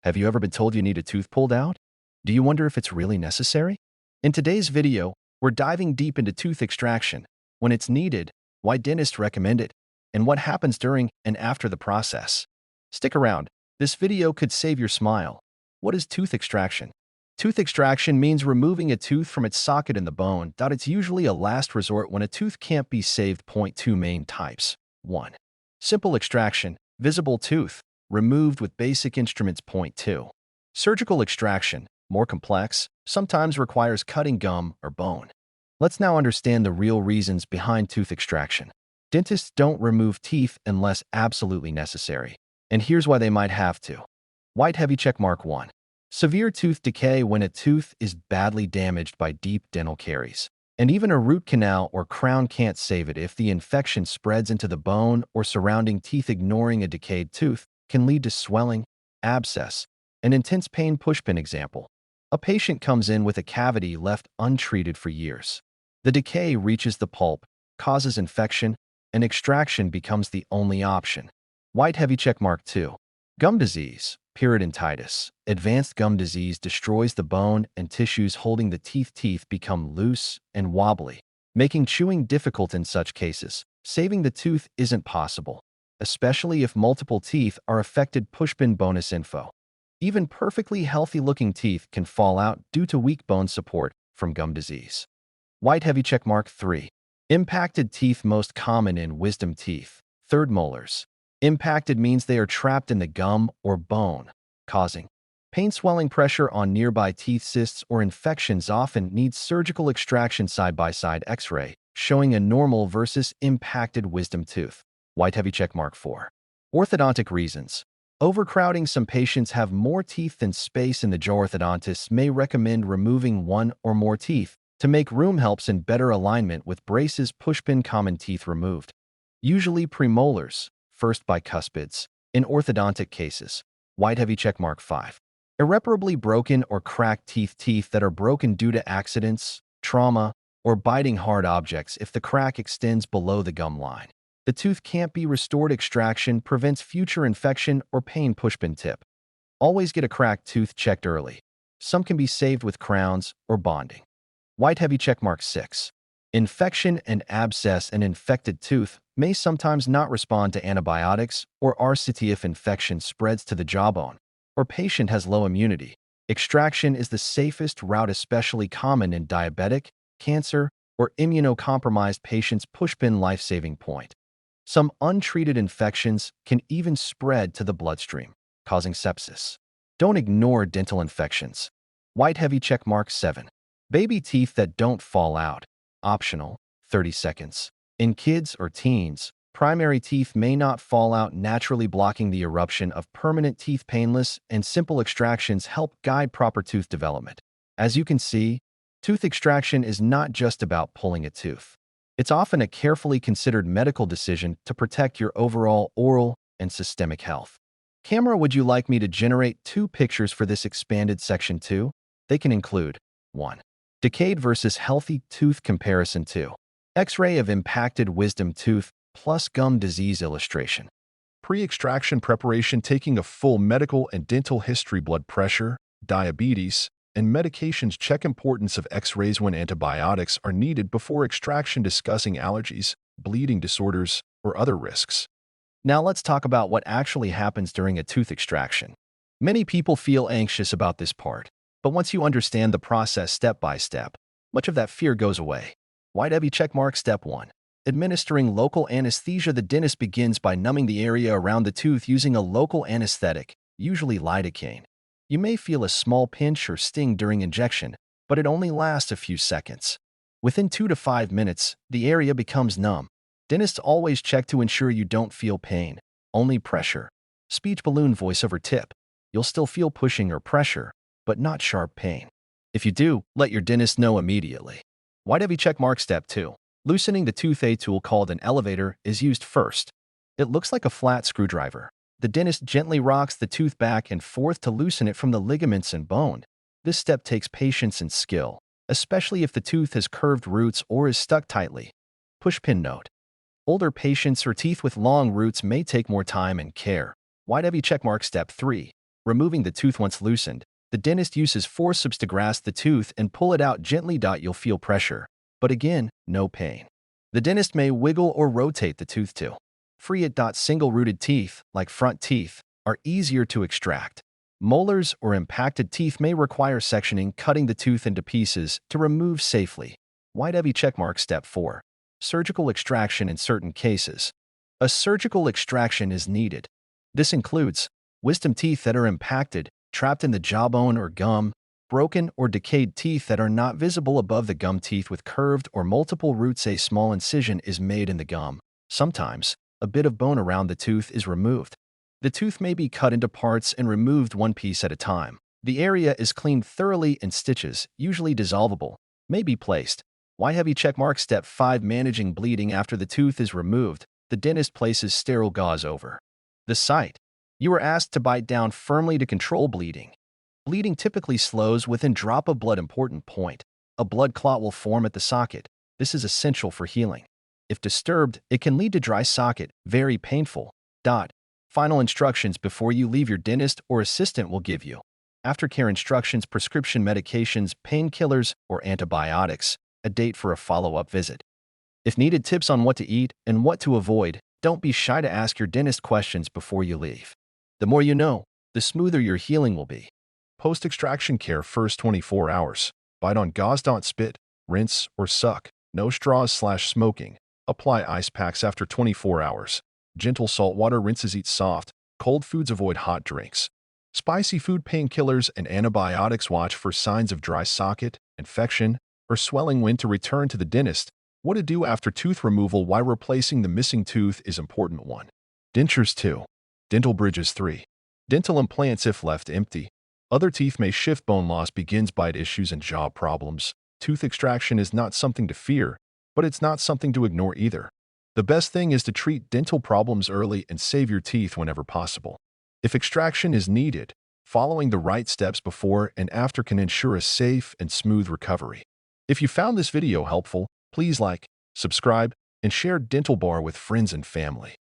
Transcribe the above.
Have you ever been told you need a tooth pulled out? Do you wonder if it's really necessary? In today's video, we're diving deep into tooth extraction, when it's needed, why dentists recommend it, and what happens during and after the process. Stick around. This video could save your smile. What is tooth extraction? Tooth extraction means removing a tooth from its socket in the bone. It's usually a last resort when a tooth can't be saved. Point two main types. 1. Simple extraction, visible tooth, removed with basic instruments. Point 2. Surgical extraction, more complex, sometimes requires cutting gum or bone. Let's now understand the real reasons behind tooth extraction. Dentists don't remove teeth unless absolutely necessary. And here's why they might have to. White heavy checkmark 1. Severe tooth decay, when a tooth is badly damaged by deep dental caries. And even a root canal or crown can't save it. If the infection spreads into the bone or surrounding teeth, ignoring a decayed tooth can lead to swelling, abscess, and intense pain. Pushpin example. A patient comes in with a cavity left untreated for years. The decay reaches the pulp, causes infection, and extraction becomes the only option. White heavy checkmark 2. Gum disease, periodontitis. Advanced gum disease destroys the bone and tissues holding the teeth. Teeth become loose and wobbly, making chewing difficult. In such cases, saving the tooth isn't possible, especially if multiple teeth are affected. Pushpin bonus info. Even perfectly healthy-looking teeth can fall out due to weak bone support from gum disease. White heavy checkmark 3. Impacted teeth, most common in wisdom teeth, third molars. Impacted means they are trapped in the gum or bone, causing pain, swelling, pressure on nearby teeth. Cysts or infections often need surgical extraction. Side-by-side X-ray showing a normal versus impacted wisdom tooth. White heavy checkmark 4. Orthodontic reasons. Overcrowding. Some patients have more teeth than space in the jaw. Orthodontists may recommend removing one or more teeth to make room. Helps in better alignment with braces. Pushpin common teeth removed, usually premolars, first bicuspids. In orthodontic cases. White heavy checkmark 5. Irreparably broken or cracked teeth. Teeth that are broken due to accidents, trauma, or biting hard objects. If the crack extends below the gum line, the tooth can't be restored. Extraction prevents future infection or pain. Pushpin tip. Always get a cracked tooth checked early. Some can be saved with crowns or bonding. White heavy checkmark 6. Infection and abscess. An infected tooth may sometimes not respond to antibiotics or RCT. If infection spreads to the jawbone or patient has low immunity, extraction is the safest route, especially common in diabetic, cancer, or immunocompromised patients. Pushpin life-saving point. Some untreated infections can even spread to the bloodstream, causing sepsis. Don't ignore dental infections. White heavy checkmark 7. Baby teeth that don't fall out. Optional, 30 seconds. In kids or teens, primary teeth may not fall out naturally, blocking the eruption of permanent teeth. Painless and simple extractions help guide proper tooth development. As you can see, tooth extraction is not just about pulling a tooth. It's often a carefully considered medical decision to protect your overall oral and systemic health. Camera, would you like me to generate 2 pictures for this expanded section 2? They can include 1. Decayed versus healthy tooth comparison. 2. X-ray of impacted wisdom tooth plus gum disease illustration. Pre-extraction preparation, taking a full medical and dental history, blood pressure, diabetes, and medications. Check importance of X-rays when antibiotics are needed before extraction. Discussing allergies, bleeding disorders, or other risks. Now let's talk about what actually happens during a tooth extraction. Many people feel anxious about this part, but once you understand the process step by step, much of that fear goes away. White heavy checkmark. Step 1. Administering local anesthesia. The dentist begins by numbing the area around the tooth using a local anesthetic, usually lidocaine. You may feel a small pinch or sting during injection, but it only lasts a few seconds. Within 2 to 5 minutes, the area becomes numb. Dentists always check to ensure you don't feel pain, only pressure. Speech balloon voiceover tip. You'll still feel pushing or pressure, but not sharp pain. If you do, let your dentist know immediately. White heavy checkmark. Step 2. Loosening the tooth. A tool called an elevator is used first. It looks like a flat screwdriver. The dentist gently rocks the tooth back and forth to loosen it from the ligaments and bone. This step takes patience and skill, especially if the tooth has curved roots or is stuck tightly. Pushpin note. Older patients or teeth with long roots may take more time and care. White heavy checkmark. Step 3. removing the tooth once loosened. The dentist uses forceps to grasp the tooth and pull it out gently. You'll feel pressure, but again, no pain. The dentist may wiggle or rotate the tooth to free it. Single-rooted teeth, like front teeth, are easier to extract. Molars or impacted teeth may require sectioning, cutting the tooth into pieces to remove safely. White heavy checkmark. Step 4. Surgical extraction in certain cases. A surgical extraction is needed. This includes wisdom teeth that are impacted, trapped in the jawbone or gum, broken or decayed teeth that are not visible above the gum, teeth with curved or multiple roots. A small incision is made in the gum. Sometimes, a bit of bone around the tooth is removed. The tooth may be cut into parts and removed one piece at a time. The area is cleaned thoroughly and stitches, usually dissolvable, may be placed. White heavy checkmark. Step 5. Managing bleeding after the tooth is removed. The dentist places sterile gauze over the site. You are asked to bite down firmly to control bleeding. Bleeding typically slows within drop of blood. Important point: a blood clot will form at the socket. This is essential for healing. If disturbed, it can lead to dry socket, very painful. Final instructions before you leave. Your dentist or assistant will give you aftercare instructions, prescription medications, painkillers, or antibiotics, a date for a follow-up visit. If needed, tips on what to eat and what to avoid. Don't be shy to ask your dentist questions before you leave. The more you know, the smoother your healing will be. Post-extraction care. First 24 hours. Bite on gauze. Spit, rinse, or suck. No straws/smoking. Apply ice packs after 24 hours. Gentle salt water rinses. Eat soft, cold foods. Avoid hot drinks. Spicy food. Painkillers and antibiotics. Watch for signs of dry socket, infection, or swelling. When to return to the dentist. What to do after tooth removal. Why replacing the missing tooth is important. 1. Dentures. 2. Dental bridges. 3. Dental implants if left empty. Other teeth may shift. Bone loss begins. Bite issues and jaw problems. Tooth extraction is not something to fear, but it's not something to ignore either. The best thing is to treat dental problems early and save your teeth whenever possible. If extraction is needed, following the right steps before and after can ensure a safe and smooth recovery. If you found this video helpful, please like, subscribe, and share Dental Bar with friends and family.